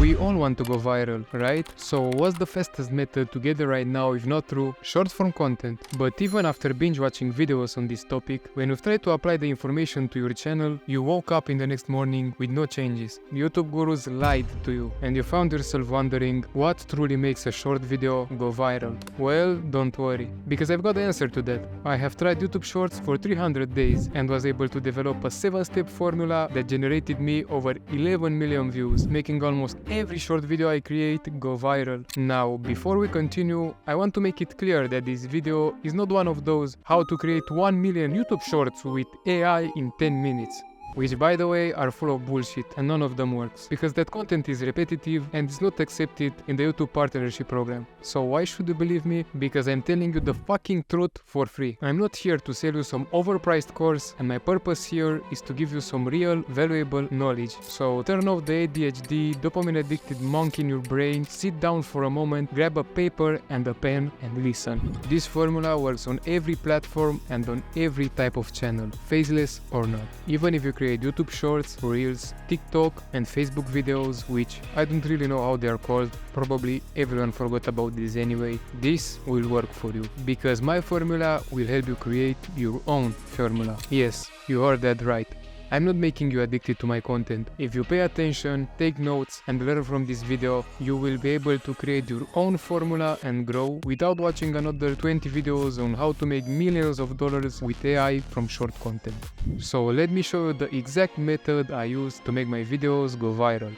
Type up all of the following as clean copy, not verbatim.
We all want to go viral, right? So what's the fastest method to get there right now if not through short form content? But even after binge watching videos on this topic, when you've tried to apply the information to your channel, you woke up in the next morning with no changes. YouTube gurus lied to you and you found yourself wondering what truly makes a short video go viral. Well, don't worry, because I've got the answer to that. I have tried YouTube Shorts for 300 days and was able to develop a 7-step formula that generated me over 11 million views, making almost every short video I create go viral. Now, before we continue, I want to make it clear that this video is not one of those how to create 1 million YouTube Shorts with AI in 10 minutes. Which, by the way, are full of bullshit and none of them works, because that content is repetitive and is not accepted in the YouTube partnership program. So why should you believe me? Because I'm telling you the fucking truth for free. I'm not here to sell you some overpriced course, and my purpose here is to give you some real, valuable knowledge. So turn off the ADHD, dopamine addicted monk in your brain, sit down for a moment, grab a paper and a pen and listen. This formula works on every platform and on every type of channel, faceless or not. Even if you create YouTube Shorts, Reels, TikTok and Facebook videos, which I don't really know how they are called, probably everyone forgot about this anyway, this will work for you, because my formula will help you create your own formula. Yes, you heard that right. I'm not making you addicted to my content. If you pay attention, take notes and learn from this video, you will be able to create your own formula and grow without watching another 20 videos on how to make millions of dollars with AI from short content. So let me show you the exact method I use to make my videos go viral.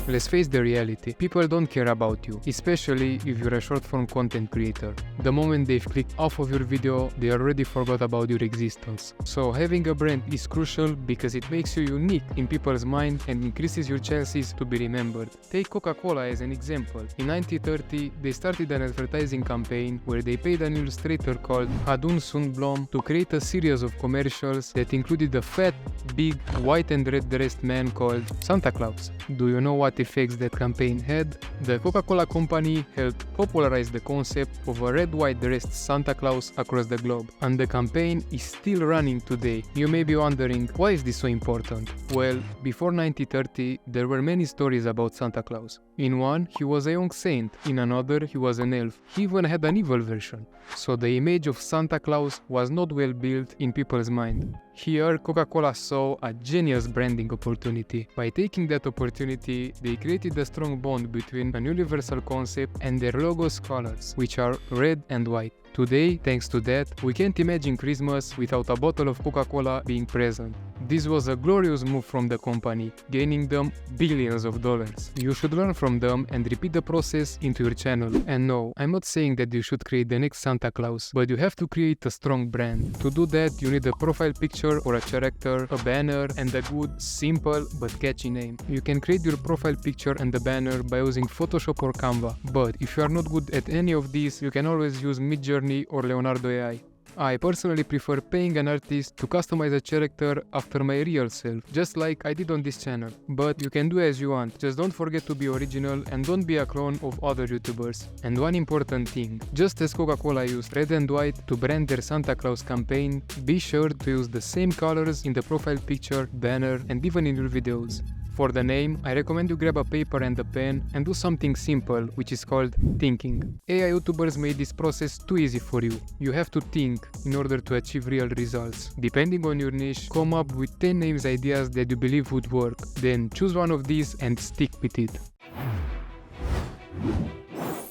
Let's face the reality, people don't care about you, especially if you're a short-form content creator. The moment they've clicked off of your video, they already forgot about your existence. So having a brand is crucial because it makes you unique in people's mind and increases your chances to be remembered. Take Coca-Cola as an example. In 1930, they started an advertising campaign where they paid an illustrator called Hadun Sundblom to create a series of commercials that included a fat, big, white and red dressed man called Santa Claus. Do you know what effects that campaign had? The Coca-Cola company helped popularize the concept of a red white dressed Santa Claus across the globe, and the campaign is still running today. You may be wondering, why is this so important? Well, before 1930 there were many stories about Santa Claus. In one, he was a young saint, in another he was an elf. He even had an evil version. So the image of Santa Claus was not well built in people's mind. Here, Coca-Cola saw a genius branding opportunity. By taking that opportunity, they created a strong bond between an universal concept and their logo's colors, which are red and white. Today, thanks to that, we can't imagine Christmas without a bottle of Coca-Cola being present. This was a glorious move from the company, gaining them billions of dollars. You should learn from them and repeat the process into your channel. And no, I'm not saying that you should create the next Santa Claus, but you have to create a strong brand. To do that, you need a profile picture or a character, a banner, and a good, simple but catchy name. You can create your profile picture and the banner by using Photoshop or Canva, but if you are not good at any of these, you can always use Midjourney or Leonardo AI. I personally prefer paying an artist to customize a character after my real self, just like I did on this channel. But you can do as you want, just don't forget to be original and don't be a clone of other YouTubers. And one important thing, just as Coca-Cola used red and white to brand their Santa Claus campaign, be sure to use the same colors in the profile picture, banner, and even in your videos. For the name, I recommend you grab a paper and a pen and do something simple, which is called thinking. AI YouTubers made this process too easy for you. You have to think in order to achieve real results. Depending on your niche, come up with 10 names ideas that you believe would work. Then choose one of these and stick with it.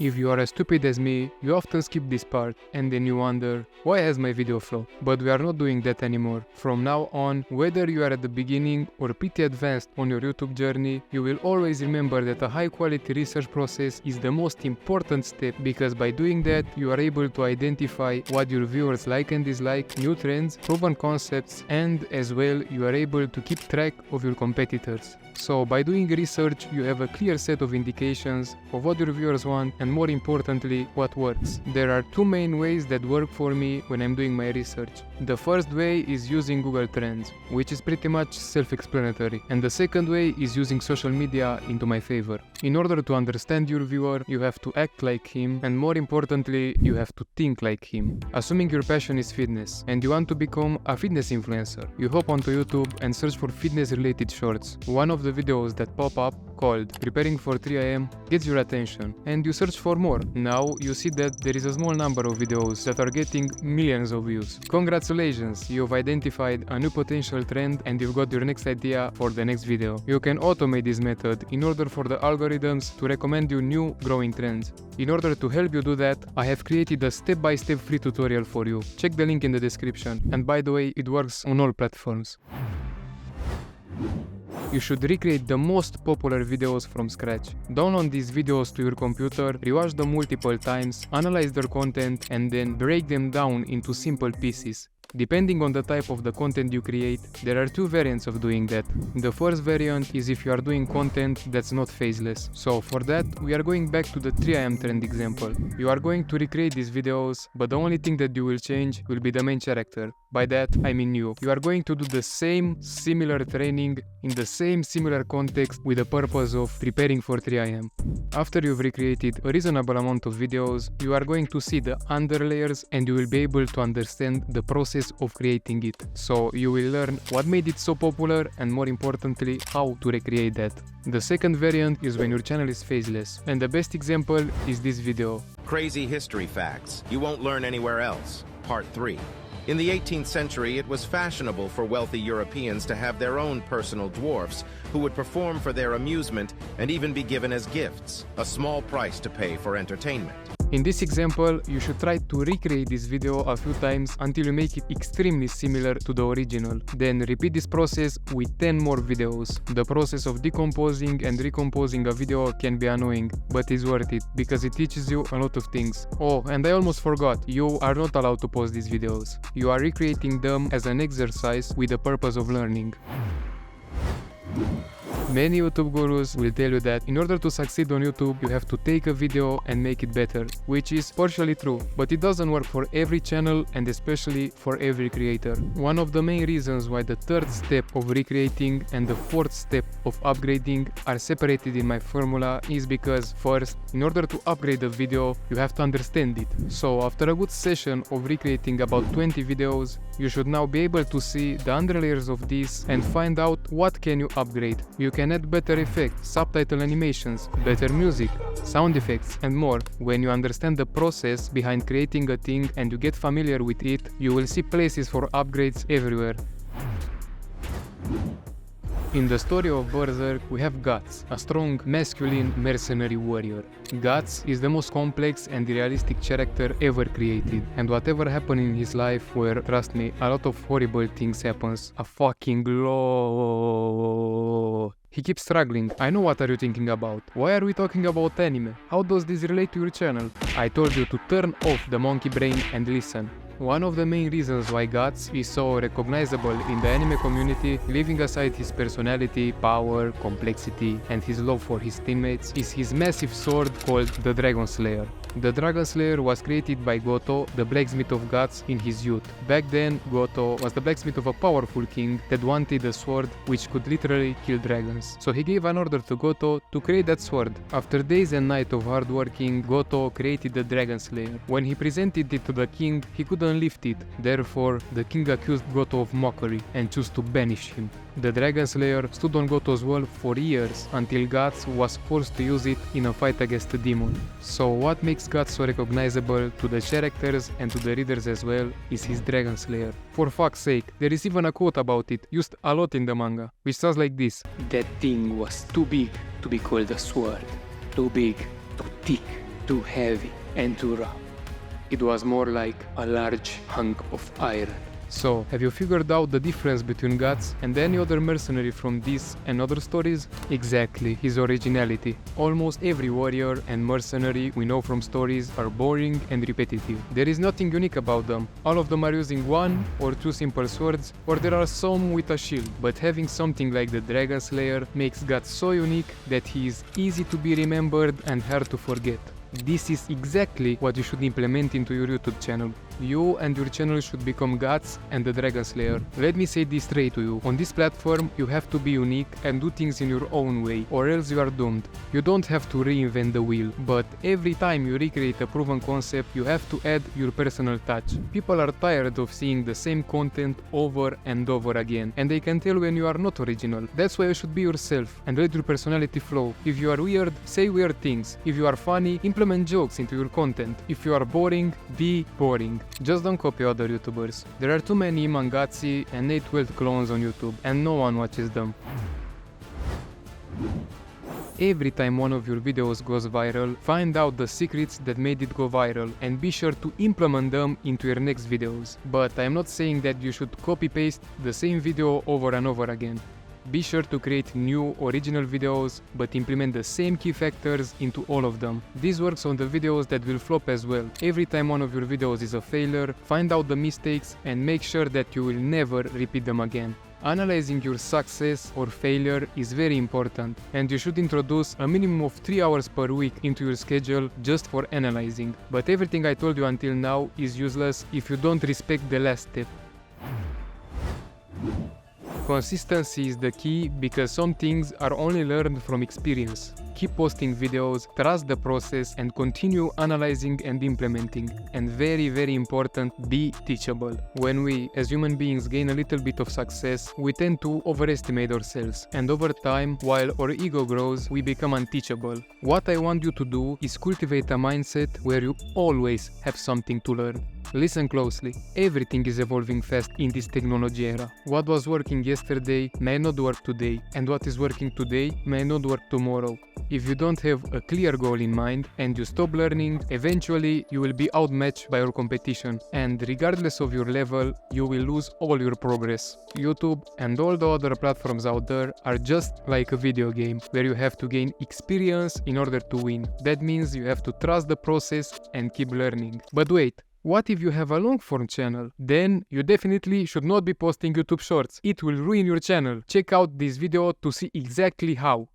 If you are as stupid as me, you often skip this part and then you wonder, why has my video flopped? But we are not doing that anymore. From now on, whether you are at the beginning or pretty advanced on your YouTube journey, you will always remember that a high quality research process is the most important step, because by doing that, you are able to identify what your viewers like and dislike, new trends, proven concepts, and as well, you are able to keep track of your competitors. So by doing research, you have a clear set of indications of what your viewers want, and more importantly, what works. There are two main ways that work for me when I'm doing my research. The first way is using Google Trends, which is pretty much self-explanatory, and the second way is using social media into my favor. In order to understand your viewer, you have to act like him, and more importantly, you have to think like him. Assuming your passion is fitness, and you want to become a fitness influencer, you hop onto YouTube and search for fitness-related shorts. One of the videos that pop up, called Preparing for 3 AM, gets your attention, and you search for more. Now you see that there is a small number of videos that are getting millions of views. Congratulations, you've identified a new potential trend and you've got your next idea for the next video. You can automate this method in order for the algorithms to recommend you new growing trends. In order to help you do that, I have created a step-by-step free tutorial for you. Check the link in the description, and by the way, it works on all platforms. You should recreate the most popular videos from scratch. Download these videos to your computer, rewatch them multiple times, analyze their content, and then break them down into simple pieces. Depending on the type of the content you create, there are two variants of doing that. The first variant is if you are doing content that's not faceless. So for that, we are going back to the 3am trend example. You are going to recreate these videos, but the only thing that you will change will be the main character. By that, I mean you. You are going to do the same similar training in the same similar context with the purpose of preparing for 3am. After you've recreated a reasonable amount of videos, you are going to see the underlayers and you will be able to understand the process of creating it. So you will learn what made it so popular and more importantly, how to recreate that. The second variant is when your channel is faceless, and the best example is this video. Crazy history facts you won't learn anywhere else. Part 3. In the 18th century, it was fashionable for wealthy Europeans to have their own personal dwarfs who would perform for their amusement and even be given as gifts, a small price to pay for entertainment. In this example, you should try to recreate this video a few times until you make it extremely similar to the original. Then repeat this process with 10 more videos. The process of decomposing and recomposing a video can be annoying, but it's worth it because it teaches you a lot of things. Oh, and I almost forgot, you are not allowed to pause these videos. You are recreating them as an exercise with the purpose of learning. Many YouTube gurus will tell you that in order to succeed on YouTube, you have to take a video and make it better, which is partially true, but it doesn't work for every channel and especially for every creator. One of the main reasons why the third step of recreating and the fourth step of upgrading are separated in my formula is because first, in order to upgrade a video, you have to understand it. So after a good session of recreating about 20 videos, you should now be able to see the underlayers of this and find out what can you upgrade. You can add better effects, subtitle animations, better music, sound effects, and more. When you understand the process behind creating a thing and you get familiar with it, you will see places for upgrades everywhere. In the story of Berserk, we have Guts, a strong, masculine mercenary warrior. Guts is the most complex and realistic character ever created, and whatever happened in his life, where, trust me, a lot of horrible things happens, a fucking law. He keeps struggling. I know what are you thinking about. Why are we talking about anime? How does this relate to your channel? I told you to turn off the monkey brain and listen. One of the main reasons why Guts is so recognizable in the anime community, leaving aside his personality, power, complexity, and his love for his teammates, is his massive sword called the Dragon Slayer. The Dragon Slayer was created by Goto, the blacksmith of Guts, in his youth. Back then, Goto was the blacksmith of a powerful king that wanted a sword which could literally kill dragons. So he gave an order to Goto to create that sword. After days and nights of hard working, Goto created the Dragon Slayer. When he presented it to the king, he couldn't lift it. Therefore, the king accused Goto of mockery and chose to banish him. The Dragon Slayer stood on Goto's wall for years until Guts was forced to use it in a fight against the demon. So what makes Guts so recognizable to the characters and to the readers as well is his Dragon Slayer. For fuck's sake, there is even a quote about it, used a lot in the manga, which sounds like this. That thing was too big to be called a sword. Too big, too thick, too heavy, and too rough. It was more like a large hunk of iron. So, have you figured out the difference between Guts and any other mercenary from this and other stories? Exactly, his originality. Almost every warrior and mercenary we know from stories are boring and repetitive. There is nothing unique about them. All of them are using one or two simple swords, or there are some with a shield. But having something like the Dragon Slayer makes Guts so unique that he is easy to be remembered and hard to forget. This is exactly what you should implement into your YouTube channel. You and your channel should become gods and the Dragon Slayer. Let me say this straight to you. On this platform, you have to be unique and do things in your own way, or else you are doomed. You don't have to reinvent the wheel, but every time you recreate a proven concept, you have to add your personal touch. People are tired of seeing the same content over and over again, and they can tell when you are not original. That's why you should be yourself and let your personality flow. If you are weird, say weird things. If you are funny, implement jokes into your content. If you are boring, be boring. Just don't copy other YouTubers. There are too many Mangazzi and 812 clones on YouTube, and no one watches them. Every time one of your videos goes viral, find out the secrets that made it go viral and be sure to implement them into your next videos. But I am not saying that you should copy-paste the same video over and over again. Be sure to create new original videos, but implement the same key factors into all of them. This works on the videos that will flop as well. Every time one of your videos is a failure, find out the mistakes and make sure that you will never repeat them again. Analyzing your success or failure is very important, and you should introduce a minimum of 3 hours per week into your schedule just for analyzing. But everything I told you until now is useless if you don't respect the last step. Consistency is the key because some things are only learned from experience. Keep posting videos, trust the process, and continue analyzing and implementing. And very important, be teachable. When we, as human beings, gain a little bit of success, we tend to overestimate ourselves. And over time, while our ego grows, we become unteachable. What I want you to do is cultivate a mindset where you always have something to learn. Listen closely. Everything is evolving fast in this technology era. What was working yesterday may not work today, and what is working today may not work tomorrow. If you don't have a clear goal in mind and you stop learning, eventually you will be outmatched by your competition, and regardless of your level, you will lose all your progress. YouTube and all the other platforms out there are just like a video game where you have to gain experience in order to win. That means you have to trust the process and keep learning. But wait, what if you have a long form channel? Then you definitely should not be posting YouTube shorts. It will ruin your channel. Check out this video to see exactly how.